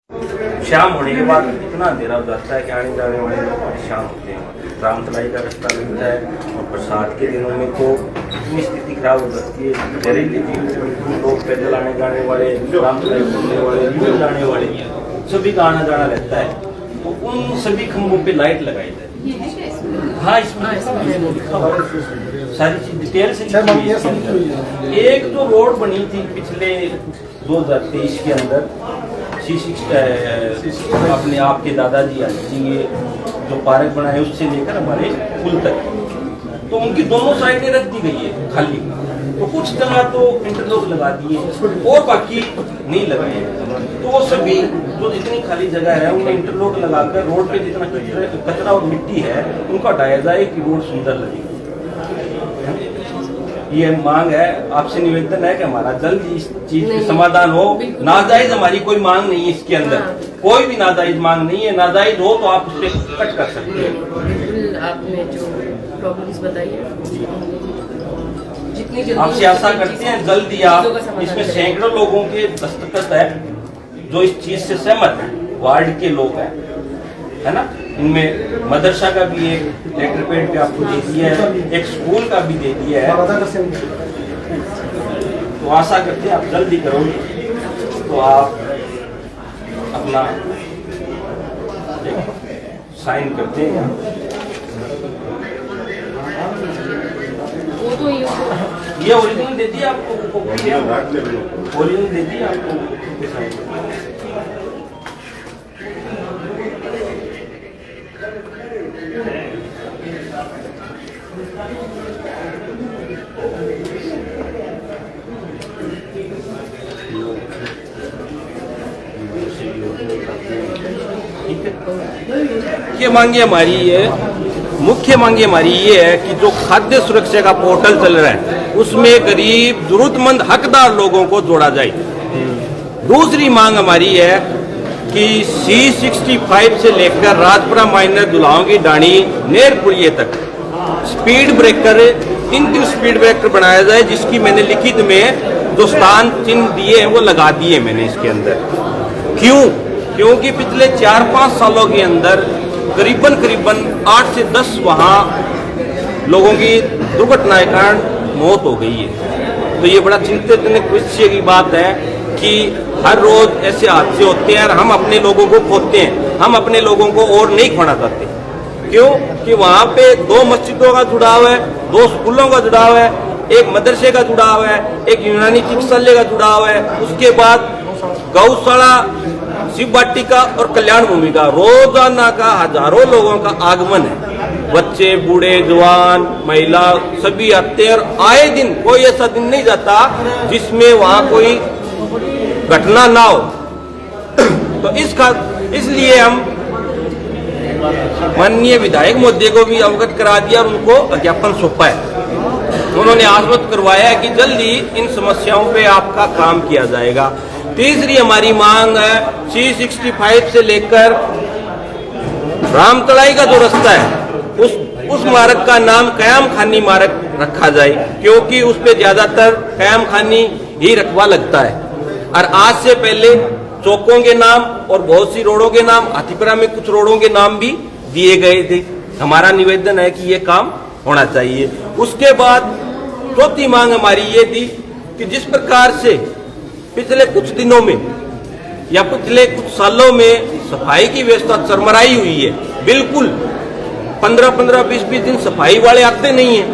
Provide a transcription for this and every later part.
शाम होने के बाद इतना अंधेरा हो जाता है कि आने जाने वाले लोग परेशान होते हैं। रामतलाई का रास्ता मिलता है और बरसात के दिनों में तो इतनी स्थिति खराब हो जाती है। जहरीली जीव लोग पैदल आने जाने वाले, रामतलाई घूमने वाले, रिवर जाने वाले सभी का आना जाना रहता है। तो उन सभी खंभों पे लाइट लगाई जाए। हाँ, इसमें सारी चीज डिटेल से एक जो रोड बनी थी पिछले 2023 के अंदर अपने आपके दादाजी जी ये जो पार्क बना है उससे लेकर हमारे पुल तक, तो उनकी दोनों साइडें रख दी गई है खाली। तो कुछ जगह तो इंटरलॉक लगा दिए और बाकी नहीं लगाए। तो वो सभी जो जितनी खाली जगह है उनमें इंटरलॉक लगाकर रोड पे जितना कचरा और मिट्टी है उनको हटाया जाए कि रोड सुंदर लगे। ये मांग है, आपसे निवेदन है कि हमारा जल्द इस चीज का समाधान हो। नाजायज हमारी कोई मांग नहीं है इसके अंदर, कोई भी नाजायज मांग नहीं है। नाजायज हो तो आप उस पर कट कर सकते हैं। आपने जो प्रॉब्लम्स बताई है जितनी जल्दी आपसे आशा करते हैं जल्द ही आप, इसमें सैकड़ों लोगों के दस्तखत है जो इस चीज से सहमत है, वार्ड के लोग हैं, है ना। इनमें मदरसा का भी एक लेटर पैड पे आपको दे दिया है, एक स्कूल का भी दे दिया है। तो आशा करते हैं आप जल्दी करोगे तो आप अपना साइन करते हैं। वो तो ये ओरिजिनल दे दिया आपको, ओरिजिनल दे दिया आपको। मुख्य मांगे हमारी ये मुख्य मांगे हमारी ये है कि जो खाद्य सुरक्षा का पोर्टल चल रहा है उसमें गरीब जरूरतमंद हकदार लोगों को जोड़ा जाए। दूसरी मांग हमारी है कि C65 से लेकर राजपुरा माइनर दुलाओं की डाणी नेरपुरिये तक स्पीड ब्रेकर 3 स्पीड ब्रेकर बनाया जाए, जिसकी मैंने लिखित में जो स्थान चिन्ह दिए हैं वो लगा दिए मैंने इसके अंदर। क्योंकि पिछले 4-5 सालों के अंदर करीबन 8 से 10 वहाँ लोगों की दुर्घटना के कारण मौत हो गई है। तो ये बड़ा चिंतित विषय की बात है कि हर रोज ऐसे हादसे होते हैं और हम अपने लोगों को खोते हैं, हम अपने लोगों को और नहीं खोना चाहते। क्यों कि वहाँ पे 2 मस्जिदों का जुड़ाव है, 2 स्कूलों का जुड़ाव है, एक मदरसे का जुड़ाव है, एक यूनानी चिकित्सालय का जुड़ाव है, उसके बाद गौशाला, शिव वाटिका और कल्याण भूमि का रोजाना का हजारों लोगों का आगमन है। बच्चे, बूढ़े, जवान, महिला सभी आते हैं और आए दिन कोई ऐसा दिन नहीं जाता जिसमें वहाँ कोई घटना ना हो। तो इसलिए हम माननीय विधायक महोदय को भी अवगत करा दिया और उनको ज्ञापन सौंपा है। उन्होंने आश्वस्त करवाया है कि जल्दी इन समस्याओं पे आपका काम किया जाएगा। तीसरी हमारी मांग है C65 से लेकर रामतलाई का जो रास्ता है उस मार्ग का नाम कयाम खानी मार्ग रखा जाए, क्योंकि उस पे ज्यादातर कयाम खानी ही रकबा लगता है। और आज से पहले चौकों के नाम और बहुत सी रोडों के नाम, हाथीपुरा में कुछ रोडों के नाम भी दिए गए थे। हमारा निवेदन है कि ये काम होना चाहिए। उसके बाद चौथी मांग हमारी ये थी कि जिस प्रकार से पिछले कुछ दिनों में या पिछले कुछ सालों में सफाई की व्यवस्था चरमराई हुई है, बिल्कुल 15-15, 20-20 दिन सफाई वाले आते नहीं है।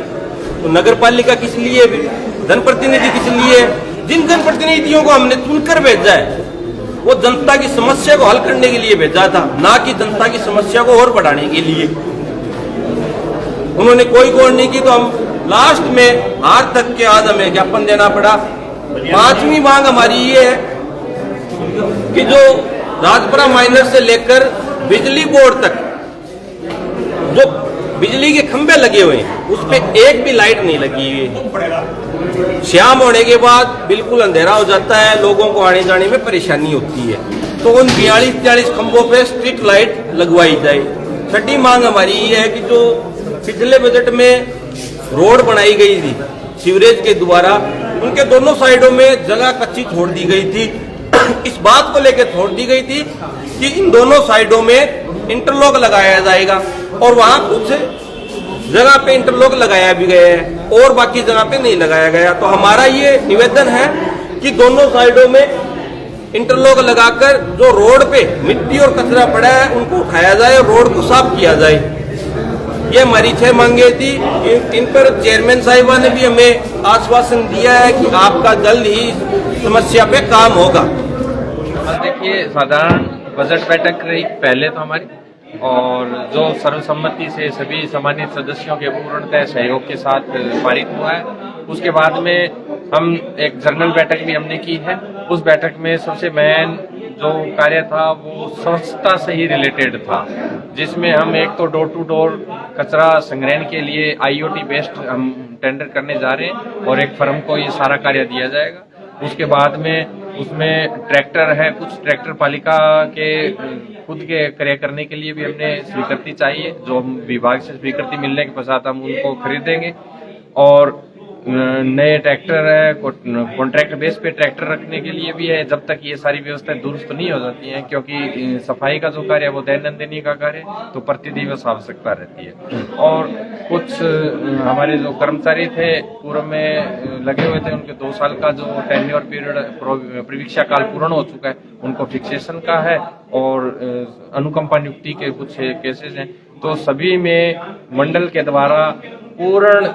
तो नगर पालिका किस लिए, जनप्रतिनिधि किस लिए, जिन जनप्रतिनिधियों को हमने चुनकर भेजा है वो जनता की समस्या को हल करने के लिए भेजा था, ना कि जनता की समस्या को और बढ़ाने के लिए। उन्होंने कोई गौर नहीं की, तो हम लास्ट में हार तक के आज हमें ज्ञापन देना पड़ा। 5वीं मांग हमारी ये है कि जो राजपुरा माइनर से लेकर बिजली बोर्ड तक जो बिजली के खंभे लगे हुए हैं उस पे एक भी लाइट नहीं लगी हुई है। शाम होने के बाद बिल्कुल अंधेरा हो जाता है, लोगों को आने जाने में परेशानी होती है। तो उन 42-43 खंभों पे स्ट्रीट लाइट लगवाई जाए। छठी मांग हमारी ये है कि जो पिछले बजट में रोड बनाई गई थी सीवरेज के द्वारा, उनके दोनों साइडों में जगह कच्ची छोड़ दी गई थी इस बात को लेकर छोड़ दी गई थी कि इन दोनों साइडों में इंटरलॉक लगाया जाएगा, और वहां कुछ जगह पे इंटरलॉक लगाया भी गया है और बाकी जगह पे नहीं लगाया गया। तो हमारा ये निवेदन है कि दोनों साइडों में इंटरलॉक लगाकर जो रोड पे मिट्टी और कचरा पड़ा है उनको उठाया जाए और रोड को साफ किया जाए। ये हमारी 6 मांगे थी। इन पर चेयरमैन साहिबा ने भी हमें आश्वासन दिया है कि आपका जल्द ही समस्या पे काम होगा। देखिए, साधारण बजट बैठक रही पहले तो हमारी, और जो सर्वसम्मति से सभी सम्मानित सदस्यों के पूर्णतः सहयोग के साथ पारित हुआ है। उसके बाद में हम एक जनरल बैठक भी हमने की है। उस बैठक में सबसे मेन जो कार्य था वो स्वच्छता से ही रिलेटेड था, जिसमें हम एक तो डोर टू डोर कचरा संग्रहण के लिए IoT बेस्ड हम टेंडर करने जा रहे हैं और एक फर्म को ये सारा कार्य दिया जाएगा। उसके बाद में उसमें ट्रैक्टर है, कुछ ट्रैक्टर पालिका के खुद के क्रय करने के लिए भी हमने स्वीकृति चाहिए, जो हम विभाग से स्वीकृति मिलने के पश्चात हम उनको खरीदेंगे। और नए ट्रैक्टर है, कॉन्ट्रैक्ट बेस पे ट्रैक्टर रखने के लिए भी है, जब तक ये सारी व्यवस्थाएं दुरुस्त नहीं हो जाती हैं, क्योंकि सफाई का जो कार्य है वो दैनंदिनी का कार्य है, तो प्रतिदिवस आवश्यकता रहती है। और कुछ हमारे जो कर्मचारी थे पूर्व में लगे हुए थे, उनके 2 साल का जो टेन्योर पीरियड प्रवीक्षा काल पूर्ण हो चुका है, उनको फिक्सेशन का है और अनुकंपा नियुक्ति के कुछ केसेस हैं। तो सभी में मंडल के द्वारा पूर्ण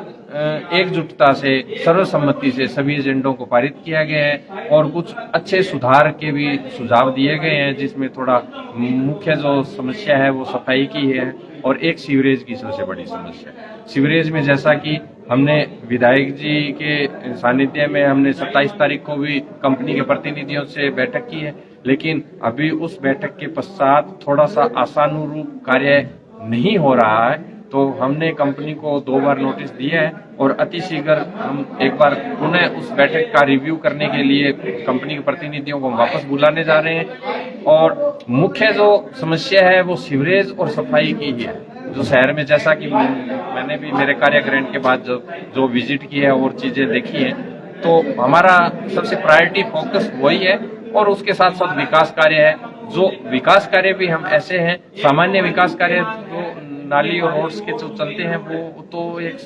एकजुटता से सर्वसम्मति से सभी एजेंडों को पारित किया गया है और कुछ अच्छे सुधार के भी सुझाव दिए गए हैं, जिसमें थोड़ा मुख्य जो समस्या है वो सफाई की है और एक सीवरेज की सबसे बड़ी समस्या। सीवरेज में जैसा कि हमने विधायक जी के सानिध्य में हमने 27 तारीख को भी कंपनी के प्रतिनिधियों से बैठक की है, लेकिन अभी उस बैठक के पश्चात थोड़ा सा आशानुरूप कार्य नहीं हो रहा है। तो हमने कंपनी को 2 बार नोटिस दिया है और अतिशीघ्र हम एक बार पुनः उस बैठक का रिव्यू करने के लिए कंपनी के प्रतिनिधियों को वापस बुलाने जा रहे हैं। और मुख्य जो समस्या है वो सीवरेज और सफाई की ही है, जो शहर में, जैसा कि मैंने भी मेरे कार्य ग्रहण के बाद जो विजिट की है और चीजें देखी है, तो हमारा सबसे प्रायोरिटी फोकस वही है। और उसके साथ साथ विकास कार्य है, जो विकास कार्य भी हम ऐसे हैं, सामान्य विकास कार्य जो नाली और रोड्स के जो चलते हैं वो तो एक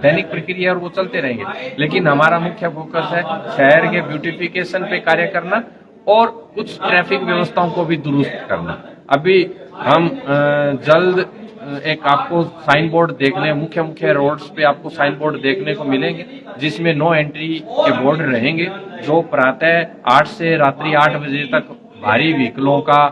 दैनिक प्रक्रिया और वो चलते रहेंगे, लेकिन हमारा मुख्य फोकस है शहर के ब्यूटिफिकेशन पे कार्य करना और कुछ ट्रैफिक व्यवस्थाओं को भी दुरुस्त करना। अभी हम जल्द एक आपको साइन बोर्ड देखने, मुख्य रोड्स पे आपको साइन बोर्ड देखने को मिलेंगे, जिसमें नो एंट्री के बोर्ड रहेंगे, जो प्रातः 8 से रात्रि 8 बजे तक भारी व्हीकलों का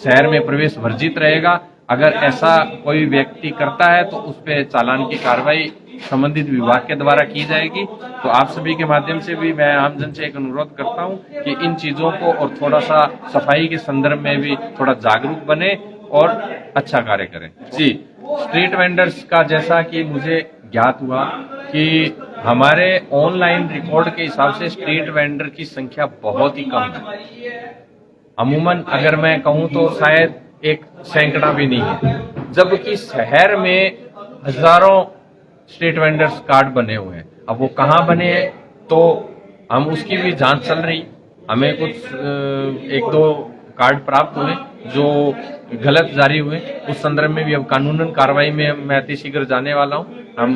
शहर में प्रवेश वर्जित रहेगा। अगर ऐसा कोई व्यक्ति करता है तो उस पर चालान की कार्रवाई संबंधित विभाग के द्वारा की जाएगी। तो आप सभी के माध्यम से भी मैं आमजन से एक अनुरोध करता हूं कि इन चीजों को और थोड़ा सा सफाई के संदर्भ में भी थोड़ा जागरूक बने और अच्छा कार्य करें। जी, स्ट्रीट वेंडर्स का जैसा कि मुझे ज्ञात हुआ कि हमारे ऑनलाइन रिकॉर्ड के हिसाब से स्ट्रीट वेंडर की संख्या बहुत ही कम है। अमूमन अगर मैं कहूं तो शायद एक सैकड़ा भी नहीं है, जबकि शहर में हजारों स्ट्रीट वेंडर्स कार्ड बने हुए हैं। अब वो कहाँ बने हैं तो हम उसकी भी जांच चल रही। हमें कुछ 1-2 कार्ड प्राप्त हुए जो गलत जारी हुए, उस संदर्भ में भी अब कानूनन कार्रवाई में मैं अतिशीघ्र जाने वाला हूं। हम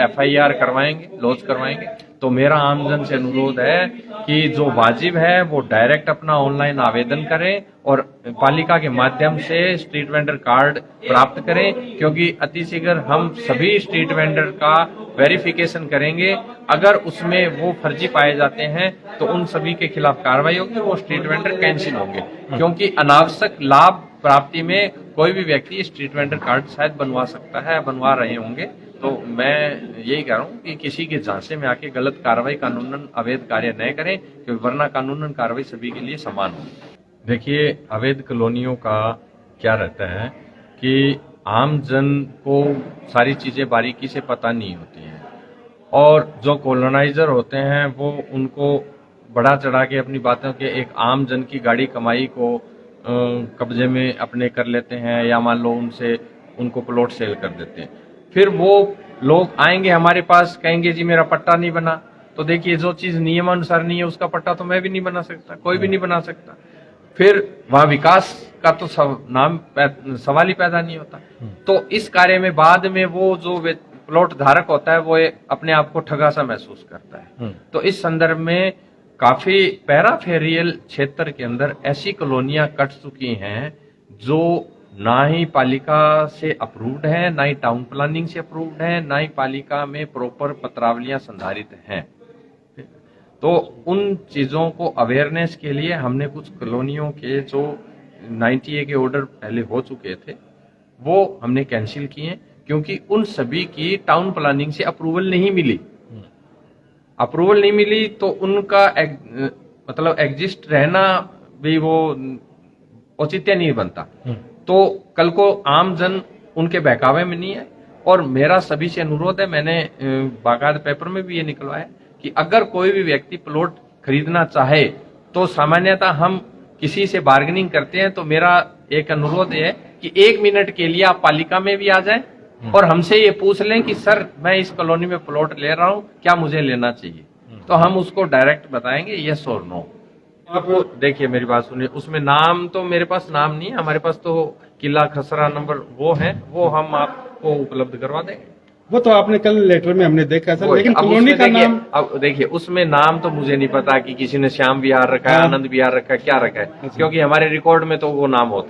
FIR करवाएंगे, लॉन्च करवाएंगे। तो मेरा आमजन से अनुरोध है कि जो वाजिब है वो डायरेक्ट अपना ऑनलाइन आवेदन करें और पालिका के माध्यम से स्ट्रीट वेंडर कार्ड प्राप्त करें, क्योंकि अतिशीघ्र हम सभी स्ट्रीट वेंडर का वेरिफिकेशन करेंगे। अगर उसमें वो फर्जी पाए जाते हैं तो उन सभी के खिलाफ कार्रवाई होगी, वो स्ट्रीट वेंडर कैंसिल होंगे, क्योंकि अनावश्यक लाभ प्राप्ति में कोई भी व्यक्ति स्ट्रीट वेंडर कार्ड शायद बनवा सकता है, बनवा रहे होंगे। तो मैं यही कह रहा हूँ कि किसी के झांसे में आके गलत कार्रवाई, कानूनन अवैध कार्य न करें, क्योंकि वरना कानूनन कार्रवाई सभी के लिए समान हो। देखिए, अवैध कॉलोनियों का क्या रहता है कि आम जन को सारी चीजें बारीकी से पता नहीं होती हैं और जो कॉलोनाइजर होते हैं वो उनको बढ़ा चढ़ा के अपनी बातों के एक आम जन की गाड़ी कमाई को कब्जे में अपने कर लेते हैं, या मान लो उनको प्लॉट सेल कर देते हैं। फिर वो लोग आएंगे हमारे पास, कहेंगे जी मेरा पट्टा नहीं बना, तो देखिए जो चीज नियमानुसार नहीं है उसका पट्टा तो मैं भी नहीं बना सकता, कोई भी नहीं बना सकता। फिर वहां विकास का तो सवाल ही पैदा नहीं होता। तो इस कार्य में बाद में वो जो प्लॉट धारक होता है वो अपने आप को ठगा सा महसूस करता है। तो इस संदर्भ में काफी पैराफेरियल क्षेत्र के अंदर ऐसी कॉलोनियां कट चुकी हैं जो ना ही पालिका से अप्रूव्ड है, ना ही टाउन प्लानिंग से अप्रूव्ड है, ना ही पालिका में प्रॉपर पत्रावलियां संधारित हैं। तो उन चीजों को अवेयरनेस के लिए हमने कुछ कॉलोनियों के जो 90A के ऑर्डर पहले हो चुके थे वो हमने कैंसिल किए, क्योंकि उन सभी की टाउन प्लानिंग से अप्रूवल नहीं मिली। अप्रूवल नहीं मिली तो उनका मतलब एग्जिस्ट रहना भी वो औचित्य नहीं बनता। तो कल को आम जन उनके बहकावे में नहीं है। और मेरा सभी से अनुरोध है, मैंने बाकायदा पेपर में भी ये निकलवाया कि अगर कोई भी व्यक्ति प्लॉट खरीदना चाहे तो सामान्यतः हम किसी से बार्गेनिंग करते हैं। तो मेरा एक अनुरोध है कि 1 मिनट के लिए आप पालिका में भी आ जाएं और हमसे ये पूछ लें कि सर मैं इस कॉलोनी में प्लॉट ले रहा हूं, क्या मुझे लेना चाहिए? तो हम उसको डायरेक्ट बताएंगे यस और नो। आपको देखिए मेरी बात सुनिए, उसमें नाम तो मेरे पास नाम नहीं है, हमारे पास तो किला खसरा नंबर वो है, वो हम आपको उपलब्ध करवा देंगे। वो तो आपने कल लेटर में हमने देखा सर, लेकिन कॉलोनी का नाम अब देखिए उसमें नाम तो मुझे नहीं पता कि किसी ने श्याम विहार रखा है, आनंद विहार रखा है, क्या रखा है, क्योंकि हमारे रिकॉर्ड में तो वो नाम होता